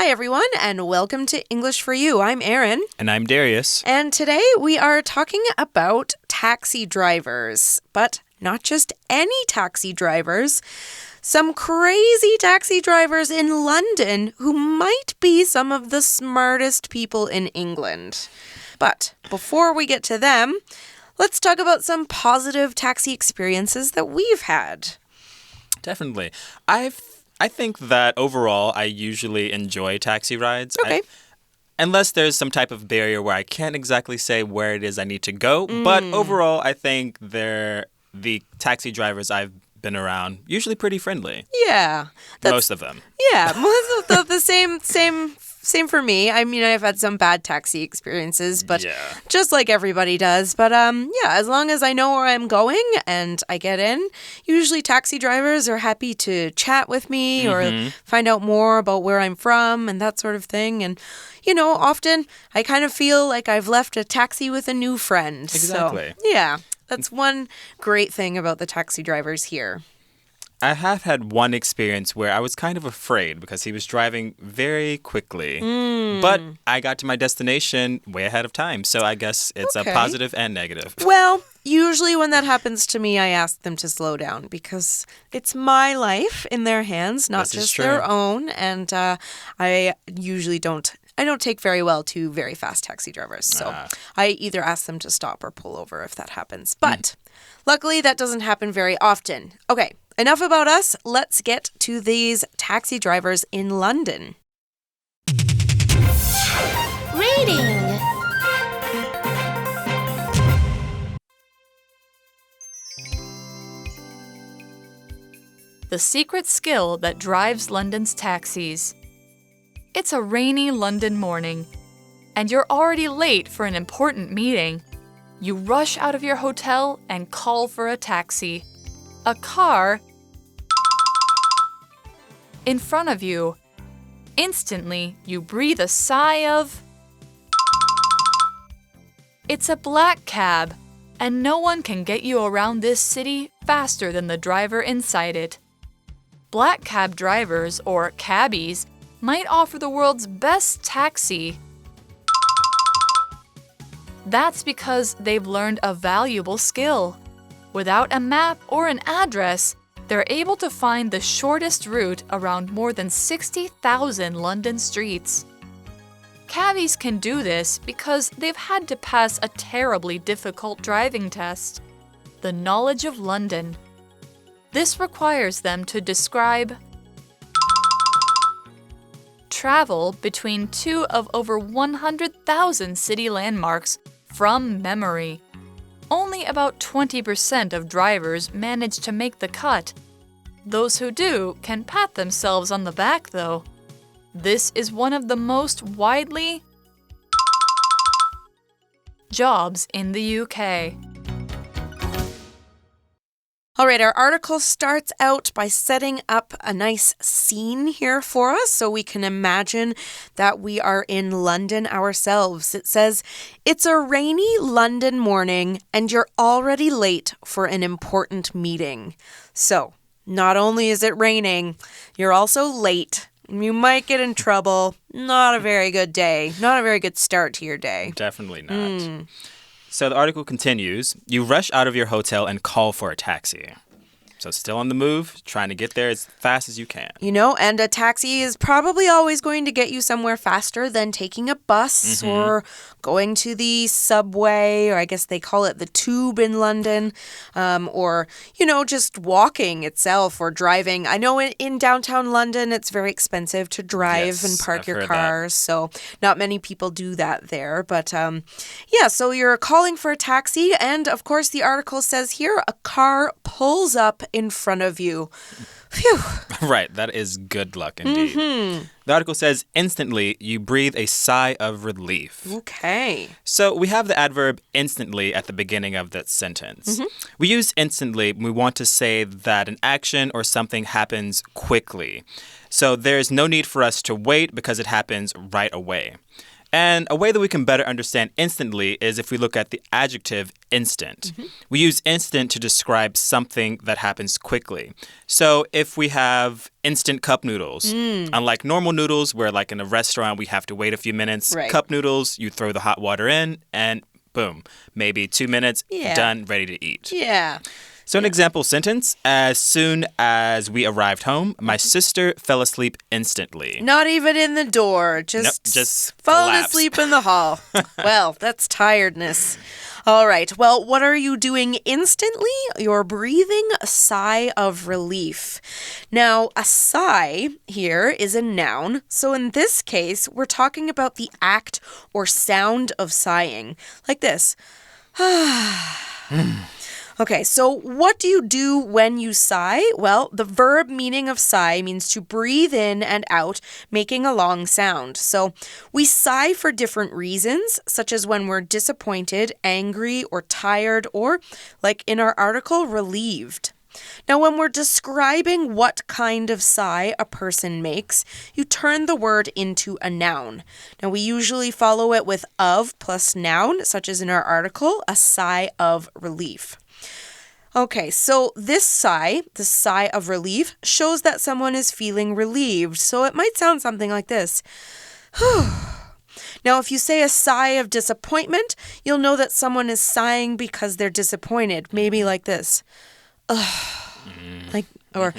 Hi, everyone, and welcome to English for You. I'm Erin. And I'm Darius. And today we are talking about taxi drivers, but not just any taxi drivers. Some crazy taxi drivers in London who might be some of the smartest people in England. But before we get to them, let's talk about some positive taxi experiences that we've had. Definitely. I think that overall, I usually enjoy taxi rides. Okay. Unless there's some type of barrier where I can't exactly say where it is I need to go. But overall, I think the taxi drivers I've been around usually pretty friendly. Yeah. Most of them. Yeah. the same for me. I mean, I've had some bad taxi experiences, but just like everybody does. But as long as I know where I'm going and I get in, usually taxi drivers are happy to chat with me or find out more about where I'm from and that sort of thing. And, often I kind of feel like I've left a taxi with a new friend. Exactly. So, yeah, that's one great thing about the taxi drivers here. I have had one experience where I was kind of afraid because he was driving very quickly. But I got to my destination way ahead of time. So I guess it's a positive and negative. Well, usually when that happens to me, I ask them to slow down because it's my life in their hands, not just their own. And I usually don't take very well to very fast taxi drivers. So I either ask them to stop or pull over if that happens. But luckily, that doesn't happen very often. Okay. Enough about us. Let's get to these taxi drivers in London. Reading. The secret skill that drives London's taxis. It's a rainy London morning, and you're already late for an important meeting. You rush out of your hotel and call for a taxi. A car in front of you. Instantly, you breathe a sigh of... It's a black cab, and no one can get you around this city faster than the driver inside it. Black cab drivers, or cabbies, might offer the world's best taxi. That's because they've learned a valuable skill. Without a map or an address, they're able to find the shortest route around more than 60,000 London streets. Cabbies can do this because they've had to pass a terribly difficult driving test, the knowledge of London. This requires them to describe travel between two of over 100,000 city landmarks from memory. Only about 20% of drivers manage to make the cut. Those who do can pat themselves on the back, though. This is one of the most widely jobs in the UK. All right, our article starts out by setting up a nice scene here for us so we can imagine that we are in London ourselves. It says, it's a rainy London morning and you're already late for an important meeting. So, not only is it raining, you're also late. You might get in trouble. Not a very good day. Not a very good start to your day. Definitely not. So the article continues, you rush out of your hotel and call for a taxi. So still on the move, trying to get there as fast as you can. And a taxi is probably always going to get you somewhere faster than taking a bus or going to the subway, or I guess they call it the tube in London, or, just walking itself or driving. I know in downtown London, it's very expensive to drive and park your cars, so not many people do that there. But so you're calling for a taxi, and of course the article says here, a car pulls up in front of you. Phew. Right, that is good luck indeed. The article says, instantly, you breathe a sigh of relief. Okay. So we have the adverb instantly at the beginning of that sentence. We use instantly when we want to say that an action or something happens quickly. So there's no need for us to wait because it happens right away. And a way that we can better understand instantly is if we look at the adjective instant. We use instant to describe something that happens quickly. So if we have instant cup noodles, unlike normal noodles where like in a restaurant we have to wait a few minutes, cup noodles, you throw the hot water in and boom, maybe 2 minutes, done, ready to eat. Yeah. So an example sentence, as soon as we arrived home, my sister fell asleep instantly. Not even in the door, just falling asleep in the hall. Well, that's tiredness. All right, well, what are you doing instantly? You're breathing a sigh of relief. Now, a sigh here is a noun, so in this case, we're talking about the act or sound of sighing, like this. Okay, so what do you do when you sigh? Well, the verb meaning of sigh means to breathe in and out, making a long sound. So we sigh for different reasons, such as when we're disappointed, angry, or tired, or, like in our article, relieved. Now, when we're describing what kind of sigh a person makes, you turn the word into a noun. Now, we usually follow it with of plus noun, such as in our article, a sigh of relief. Okay, so this sigh, the sigh of relief, shows that someone is feeling relieved. So it might sound something like this. Now, if you say a sigh of disappointment, you'll know that someone is sighing because they're disappointed. Maybe like this. Like, or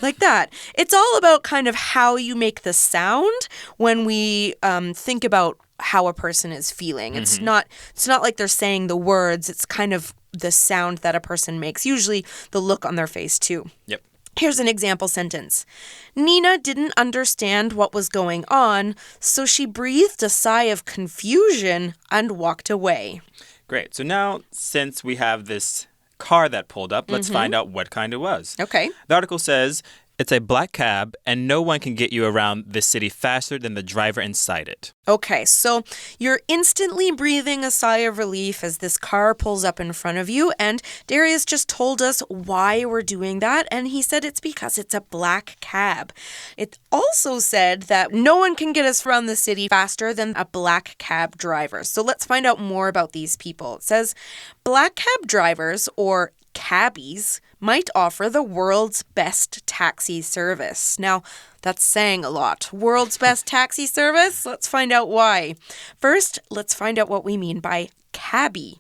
like that. It's all about kind of how you make the sound when we think about how a person is feeling. It's not like they're saying the words. It's kind of the sound that a person makes, usually the look on their face too. Yep. Here's an example sentence. Nina didn't understand what was going on, so she breathed a sigh of confusion and walked away. Great. So now, since we have this car that pulled up, let's find out what kind it was. Okay. The article says, it's a black cab and no one can get you around this city faster than the driver inside it. Okay, so you're instantly breathing a sigh of relief as this car pulls up in front of you, and Darius just told us why we're doing that, and he said it's because it's a black cab. It also said that no one can get us around the city faster than a black cab driver. So let's find out more about these people. It says, black cab drivers, or cabbies, might offer the world's best taxi service. Now, that's saying a lot. World's best taxi service? Let's find out why. First, let's find out what we mean by cabbie.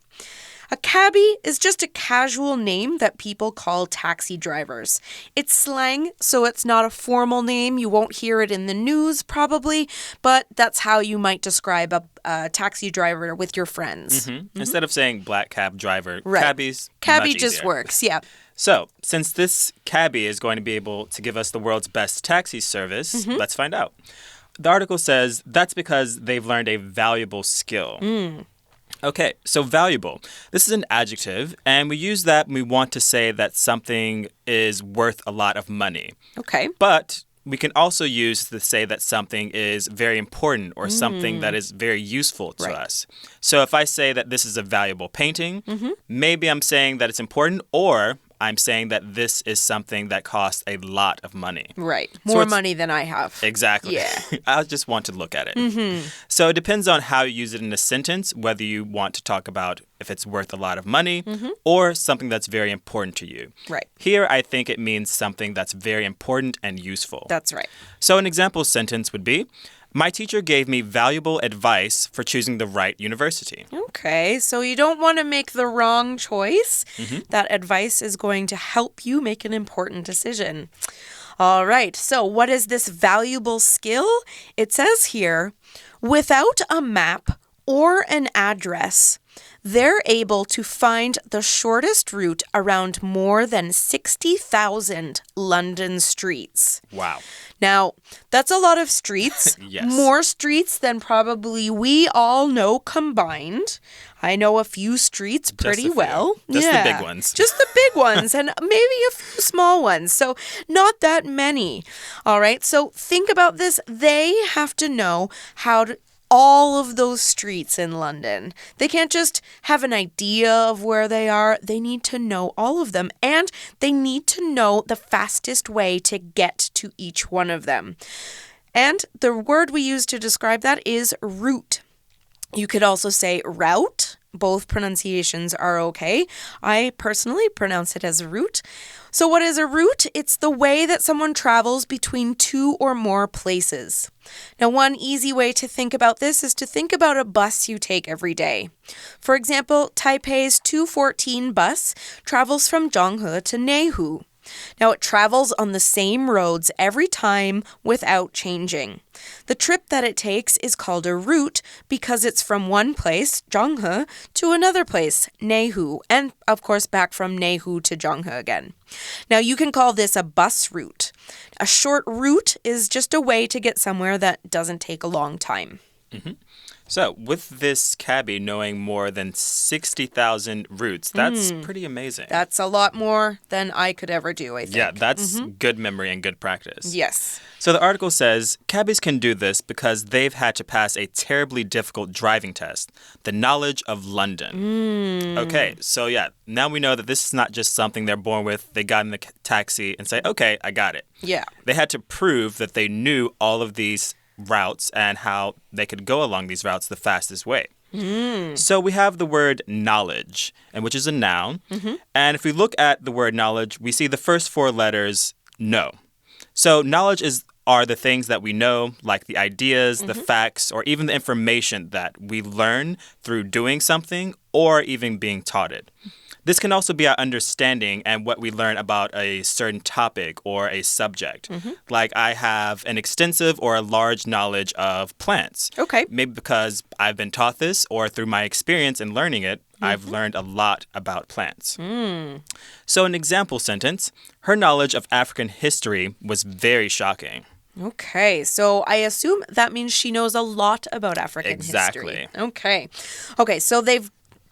A cabbie is just a casual name that people call taxi drivers. It's slang, so it's not a formal name. You won't hear it in the news, probably, but that's how you might describe a taxi driver with your friends. Instead of saying black cab driver, Right. cabbie's Cabbie much just easier. works, yeah. So, since this cabbie is going to be able to give us the world's best taxi service, let's find out. The article says that's because they've learned a valuable skill. Okay, so valuable. This is an adjective, and we use that when we want to say that something is worth a lot of money. Okay. But we can also use to say that something is very important or something that is very useful to us. So if I say that this is a valuable painting, maybe I'm saying that it's important, or I'm saying that this is something that costs a lot of money. Right. So More it's- money than I have. Exactly. Yeah. I just want to look at it. So it depends on how you use it in a sentence, whether you want to talk about if it's worth a lot of money or something that's very important to you. Right. Here, I think it means something that's very important and useful. That's right. So an example sentence would be, my teacher gave me valuable advice for choosing the right university. Okay, so you don't want to make the wrong choice. That advice is going to help you make an important decision. All right, so what is this valuable skill? It says here, without a map or an address, they're able to find the shortest route around more than 60,000 London streets. Wow. Now, that's a lot of streets. Yes. More streets than probably we all know combined. I know a few streets pretty a few. well. Just the big ones. Just the big ones and maybe a few small ones. So not that many. All right. So think about this. They have to know how to all of those streets in London. They can't just have an idea of where they are. They need to know all of them. And they need to know the fastest way to get to each one of them. And the word we use to describe that is route. You could also say route both pronunciations are okay. I personally pronounce it as route. So what is a route? It's the way that someone travels between two or more places. Now, one easy way to think about this is to think about a bus you take every day. For example, Taipei's 214 bus travels from Zhanghe to Neihu. Now, it travels on the same roads every time without changing. The trip that it takes is called a route because it's from one place, Zhanghe, to another place, Neihu, and of course back from Neihu to Zhanghe again. Now, you can call this a bus route. A short route is just a way to get somewhere that doesn't take a long time. So, with this cabbie knowing more than 60,000 routes, that's pretty amazing. That's a lot more than I could ever do, I think. Yeah, that's good memory and good practice. Yes. So the article says, cabbies can do this because they've had to pass a terribly difficult driving test, the knowledge of London. Okay, so yeah, now we know that this is not just something they're born with. They got in the taxi and say, okay, I got it. Yeah. They had to prove that they knew all of these routes and how they could go along these routes the fastest way. So we have the word knowledge, and which is a noun. And if we look at the word knowledge, we see the first four letters know. So knowledge are the things that we know, like the ideas, the facts, or even the information that we learn through doing something or even being taught it. This can also be our understanding and what we learn about a certain topic or a subject. Like I have an extensive or a large knowledge of plants. Okay. Maybe because I've been taught this or through my experience in learning it, I've learned a lot about plants. So an example sentence, her knowledge of African history was very shocking. Okay, so I assume that means she knows a lot about African history. Okay. Okay, so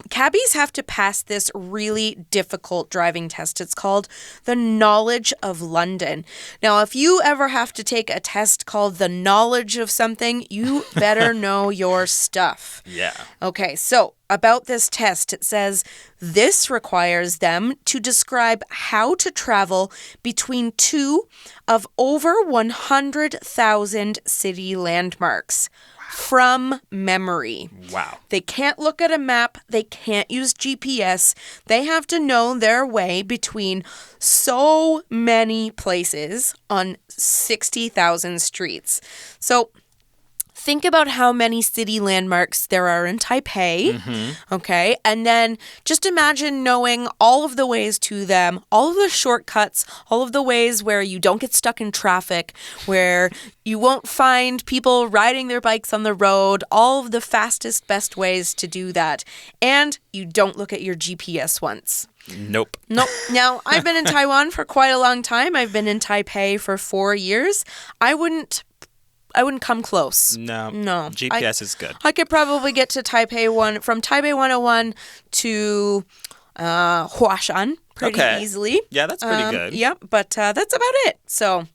cabbies have to pass this really difficult driving test. It's called the knowledge of London. Now, if you ever have to take a test called the knowledge of something, you better know your stuff. Yeah. Okay, so about this test, it says this requires them to describe how to travel between two of over 100,000 city landmarks. From memory. Wow. They can't look at a map. They can't use GPS. They have to know their way between so many places on 60,000 streets. So think about how many city landmarks there are in Taipei, okay? And then just imagine knowing all of the ways to them, all of the shortcuts, all of the ways where you don't get stuck in traffic, where you won't find people riding their bikes on the road, all of the fastest, best ways to do that. And you don't look at your GPS once. Nope. Now, I've been in Taiwan for quite a long time. I've been in Taipei for 4 years. I wouldn't come close. No. GPS is good. I could probably get to from Taipei 101 to Huashan pretty easily. Yeah, that's pretty good. Yeah, but that's about it. So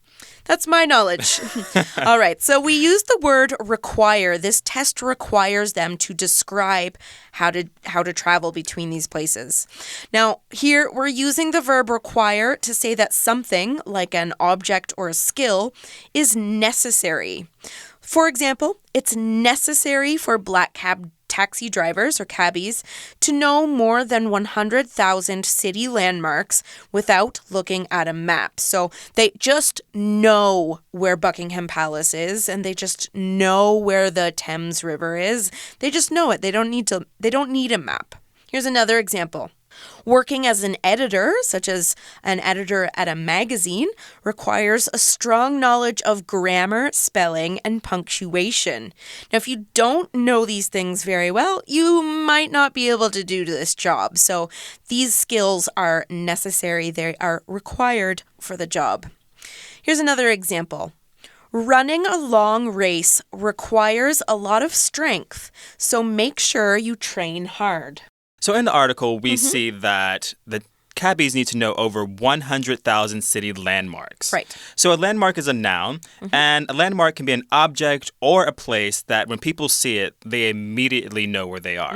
that's my knowledge. All right, so we use the word require. This test requires them to describe how to travel between these places. Now, here we're using the verb require to say that something, like an object or a skill, is necessary. For example, it's necessary for black taxi drivers or cabbies to know more than 100,000 city landmarks without looking at a map. So they just know where Buckingham Palace is and they just know where the Thames River is. They just know it. They don't need a map. Here's another example. Working as an editor, such as an editor at a magazine, requires a strong knowledge of grammar, spelling, and punctuation. Now, if you don't know these things very well, you might not be able to do this job. So these skills are necessary. They are required for the job. Here's another example. Running a long race requires a lot of strength, so make sure you train hard. So in the article, we see that the cabbies need to know over 100,000 city landmarks. Right. So a landmark is a noun, and a landmark can be an object or a place that when people see it, they immediately know where they are.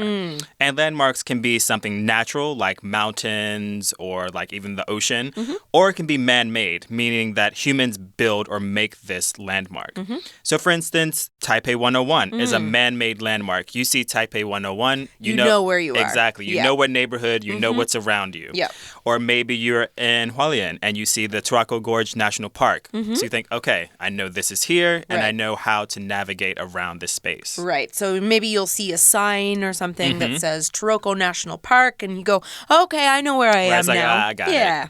And landmarks can be something natural, like mountains or like even the ocean, or it can be man-made, meaning that humans build or make this landmark. So for instance, Taipei 101 is a man-made landmark. You see Taipei 101, you know where you are. Exactly. You know what neighborhood, you know what's around you. Yep. Or maybe you're in Hualien and you see the Turako Gorge National Park. So you think, okay, I know this is here and I know how to navigate around this space. Right. So maybe you'll see a sign or something that says Turako National Park and you go, okay, I know where I am like, now. I got it.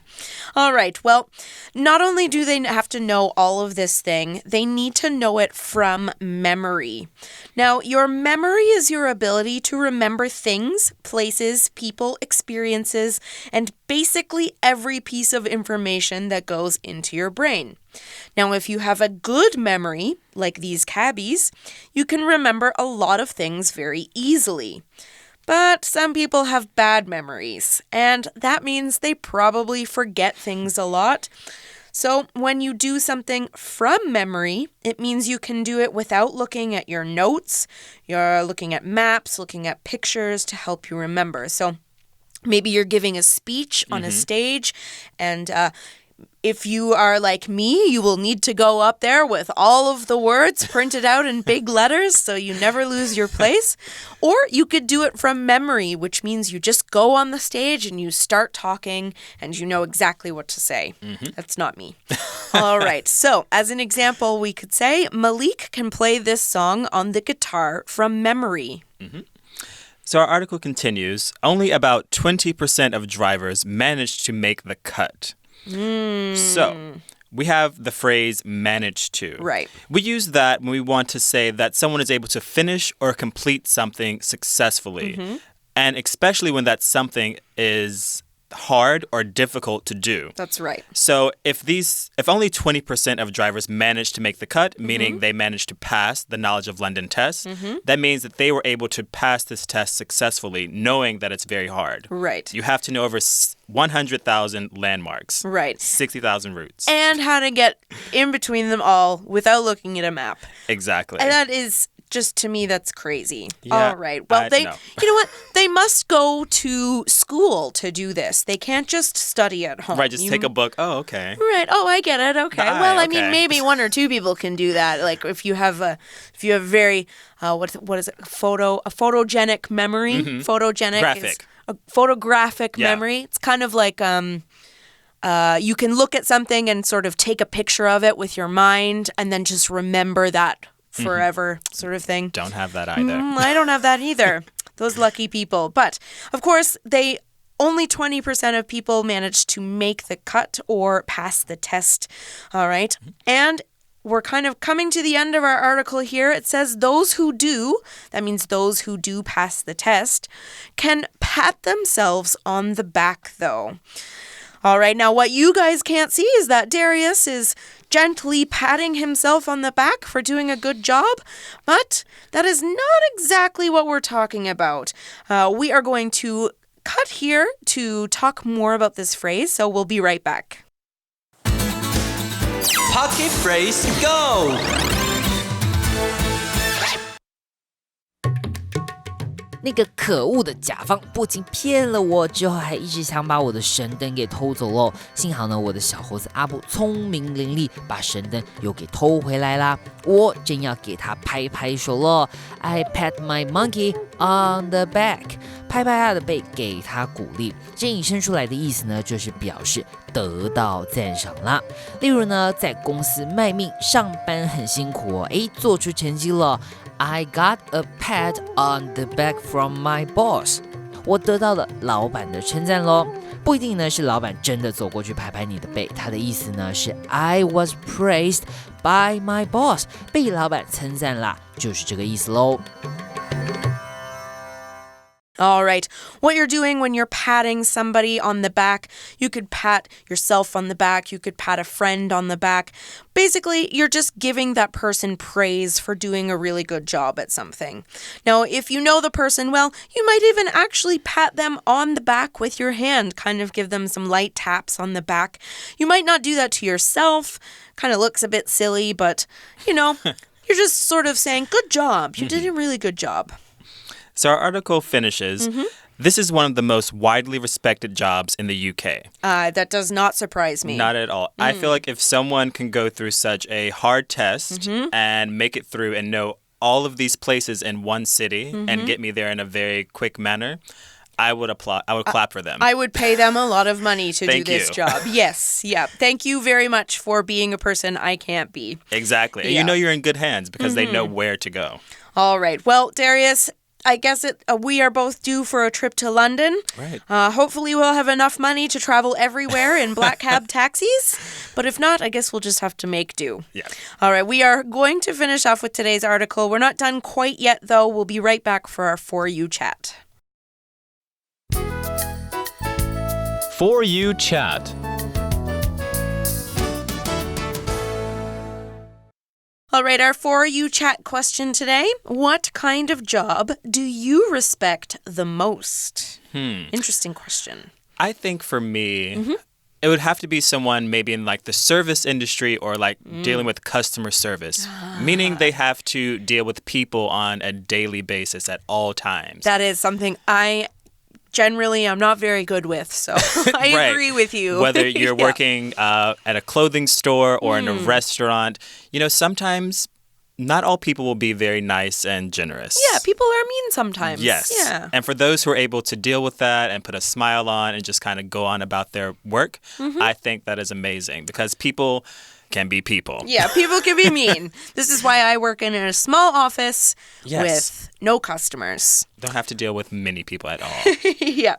All right. Well, not only do they have to know all of this thing, they need to know it from memory. Now, your memory is your ability to remember things, places, people, experiences, and basically every piece of information that goes into your brain. Now, if you have a good memory, like these cabbies, you can remember a lot of things very easily. But some people have bad memories, and that means they probably forget things a lot. So when you do something from memory, it means you can do it without looking at your notes. You're looking at maps, looking at pictures to help you remember. So maybe you're giving a speech on a stage, and if you are like me, you will need to go up there with all of the words printed out in big letters so you never lose your place. Or you could do it from memory, which means you just go on the stage and you start talking and you know exactly what to say. That's not me. All right. So as an example, we could say Malik can play this song on the guitar from memory. So our article continues, only about 20% of drivers manage to make the cut. So, we have the phrase manage to. Right. We use that when we want to say that someone is able to finish or complete something successfully. And especially when that something is hard or difficult to do. That's right. So if only 20% of drivers manage to make the cut, meaning they managed to pass the Knowledge of London test, that means that they were able to pass this test successfully, knowing that it's very hard. Right. You have to know over 100,000 landmarks. Right. 60,000 routes. And how to get in between them all without looking at a map. Exactly. And that is just, to me, that's crazy. Yeah, all right. Well, you know what? They must go to school to do this. They can't just study at home. Right, just take a book. Oh, okay. Right. Oh, I get it. Okay. Well, I mean, okay. maybe one or two people can do that. Like if you have very what is it? A photogenic memory. Photogenic Graphic. is a photographic memory. It's kind of like you can look at something and sort of take a picture of it with your mind and then just remember that forever sort of thing. Don't have that either. I don't have that either. Those lucky people. But, of course, only 20% of people manage to make the cut or pass the test. All right. And we're kind of coming to the end of our article here. It says those who do, that means those who do pass the test, can pat themselves on the back, though. All right, now what you guys can't see is that Darius is gently patting himself on the back for doing a good job, but that is not exactly what we're talking about. We are going to cut here to talk more about this phrase, so we'll be right back. Pocket phrase, go! 那个可恶的甲方不仅骗了我，之后还一直想把我的神灯给偷走了。幸好呢，我的小猴子阿布聪明伶俐，把神灯又给偷回来啦。我正要给他拍拍手了 ，I pat my monkey on the back， 拍拍他的背，给他鼓励。这引申出来的意思呢，就是表示得到赞赏啦。例如呢，在公司卖命，上班很辛苦哦，做出成绩了。I got a pat on the back from my boss. 我得到了老板的称赞咯。不一定呢是老板真的走过去拍拍你的背，他的意思呢是 I was praised by my boss. 被老板称赞啦，就是这个意思咯。All right. What you're doing when you're patting somebody on the back, you could pat yourself on the back, you could pat a friend on the back. Basically, you're just giving that person praise for doing a really good job at something. Now, if you know the person well, you might even actually pat them on the back with your hand, kind of give them some light taps on the back. You might not do that to yourself. Kind of looks a bit silly, but, you're just sort of saying, good job. You did a really good job. So our article finishes, this is one of the most widely respected jobs in the UK. That does not surprise me. Not at all. I feel like if someone can go through such a hard test and make it through and know all of these places in one city and get me there in a very quick manner, I would applaud. I would clap for them. I would pay them a lot of money to do this you. job. Yes, yeah. Thank you very much for being a person I can't be. Exactly. Yeah. And you know you're in good hands because they know where to go. All right. Well, Darius, I guess we are both due for a trip to London. Right. Hopefully we'll have enough money to travel everywhere in black cab taxis. But if not, I guess we'll just have to make do. Yeah. All right. We are going to finish off with today's article. We're not done quite yet, though. We'll be right back for our For You chat. For You chat. All right, our For You chat question today. What kind of job do you respect the most? Interesting question. I think for me, it would have to be someone maybe in like the service industry or like dealing with customer service, meaning they have to deal with people on a daily basis at all times. That is something I'm not very good with, so I Right. agree with you. Whether you're Yeah. working at a clothing store or in a restaurant, sometimes not all people will be very nice and generous. Yeah, people are mean sometimes. Yes. Yeah. And for those who are able to deal with that and put a smile on and just kind of go on about their work, I think that is amazing because people can be people. Yeah, people can be mean. This is why I work in a small office Yes. with no customers. Don't have to deal with many people at all. Yeah.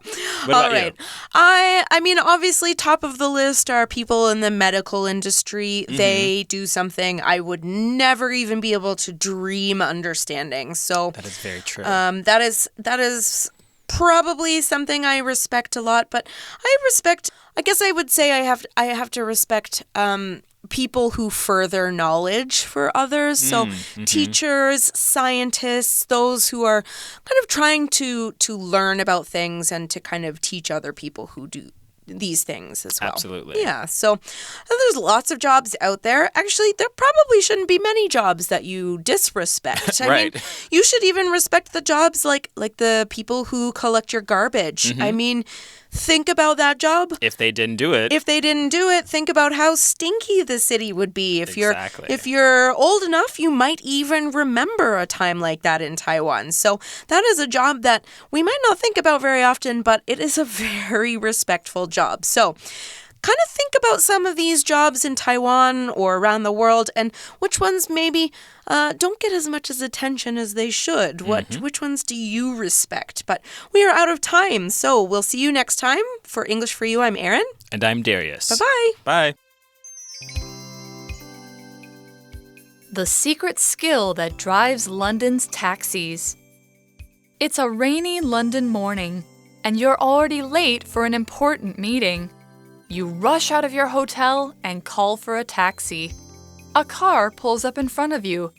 What All about right. you? I mean, obviously, top of the list are people in the medical industry. They do something I would never even be able to dream understanding. So That is very true. that is probably something I respect a lot. But I guess I would say I have to respect people who further knowledge for others. So teachers, scientists, those who are kind of trying to learn about things and to kind of teach other people who do these things as well. Absolutely. Yeah. So there's lots of jobs out there. Actually, there probably shouldn't be many jobs that you disrespect. I Right. mean, you should even respect the jobs like the people who collect your garbage. I mean, think about that job. If they didn't do it, If they didn't do it, think about how stinky the city would be. Exactly. If you're old enough, you might even remember a time like that in Taiwan. So that is a job that we might not think about very often, but it is a very respectful job. So kind of think about some of these jobs in Taiwan or around the world and which ones maybe don't get as much as attention as they should. Which ones do you respect? But we are out of time, so we'll see you next time. For English for You, I'm Erin. and I'm Darius. Bye-bye. Bye. The secret skill that drives London's taxis. It's a rainy London morning, and you're already late for an important meeting. You rush out of your hotel and call for a taxi. A car pulls up in front of you.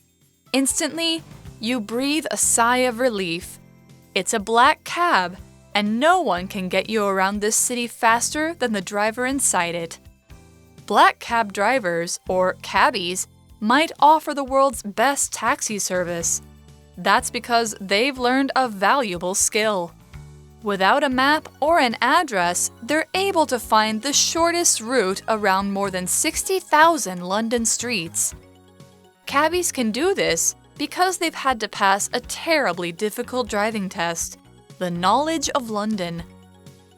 Instantly, you breathe a sigh of relief. It's a black cab, and no one can get you around this city faster than the driver inside it. Black cab drivers, or cabbies, might offer the world's best taxi service. That's because they've learned a valuable skill. Without a map or an address, they're able to find the shortest route around more than 60,000 London streets. Cabbies can do this because they've had to pass a terribly difficult driving test, the knowledge of London.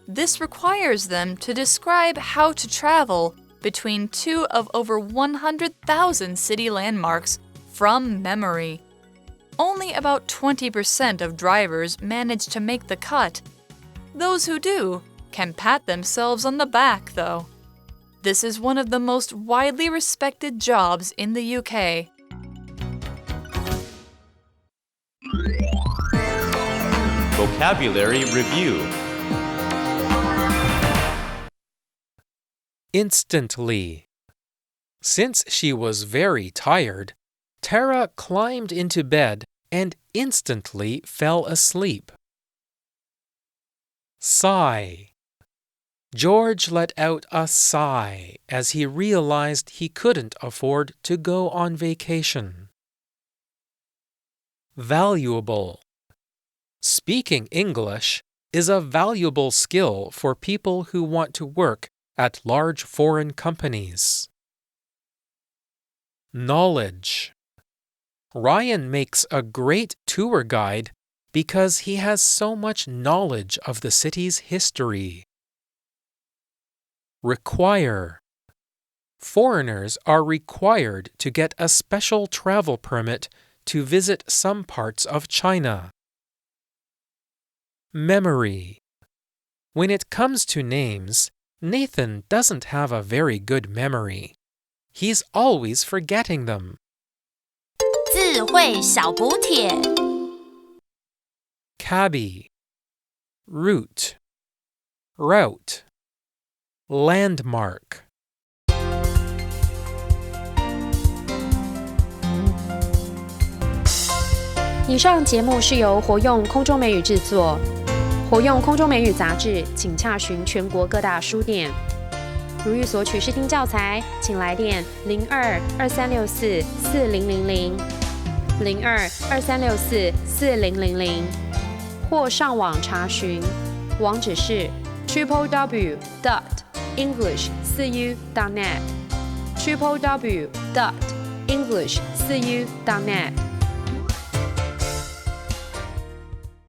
This requires them to describe how to travel between two of over 100,000 city landmarks from memory. Only about 20% of drivers manage to make the cut. Those who do can pat themselves on the back, though. This is one of the most widely respected jobs in the UK. Vocabulary Review. Instantly. Since she was very tired, Tara climbed into bed and instantly fell asleep. Sigh. George let out a sigh as he realized he couldn't afford to go on vacation. Valuable. Speaking English is a valuable skill for people who want to work at large foreign companies. Knowledge. Ryan makes a great tour guide because he has so much knowledge of the city's history. Require. Foreigners are required to get a special travel permit to visit some parts of China. Memory. When it comes to names, Nathan doesn't have a very good memory. He's always forgetting them. 智慧小补帖 Cabby. Route. Route. Landmark. 以上节目是由活用空中美语制作，活用空中美语杂志，请洽询全国各大书店。如欲索取试听教材，请来电02-2364-4000 02-2364-4000，或上网查询，网址是 www.english4u.net www.english4u.net